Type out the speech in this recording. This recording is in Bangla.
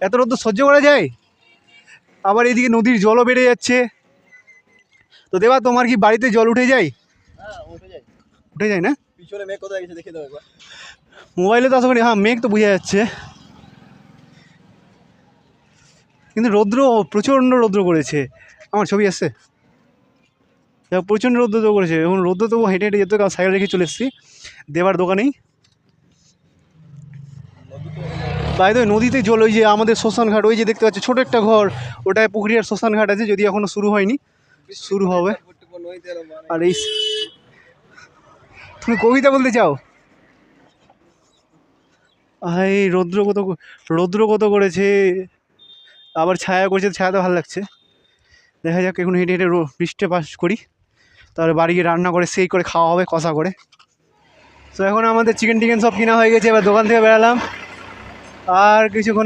এত রোদ্দুর সহ্য করা যায়? আবার এদিকে নদীর জলও বেড়ে যাচ্ছে। তো দেবা, তোমার কি বাড়িতে জল উঠে যায়? উঠে যায় না? পিছনে মেঘ কোথায় গেছে দেখে দাও একবার। মোবাইলে তো আশা করি, হ্যাঁ মেঘ তো বোঝা যাচ্ছে, কিন্তু রৌদ্র প্রচণ্ড রৌদ্র করেছে। আমার ছবি আসছে, প্রচণ্ড রৌদ্র তো করেছে। এখন রৌদ্র তবু হেঁটে হেঁটে যেত, কারণ সাইকেল রেখে চলে এসেছি দেবার দোকানেই। তাই তো নদীতে জল, ওই যে আমাদের শ্মশান ঘাট, ওই যে দেখতে পাচ্ছি ছোটো একটা ঘর, ওটায় পুকুরিয়ার শ্মশান ঘাট আছে, যদি এখনও শুরু হয়নি, শুরু হবে। আর এই, তুমি কবিতা বলতে চাও? এই রৌদ্র কত করেছে, আবার ছায়া করছে, ছায়াতে ভালো লাগছে। দেখা যাক, এখন হেঁটে হেঁটে বৃষ্টি পাস করি, তারপরে বাড়ি গিয়ে রান্না করে সেই করে খাওয়া হবে কষা করে। তো এখন আমাদের চিকেন টিকেন সব কিনা হয়ে গেছে, এবার দোকান থেকে বেরালাম, আর কিছুক্ষণে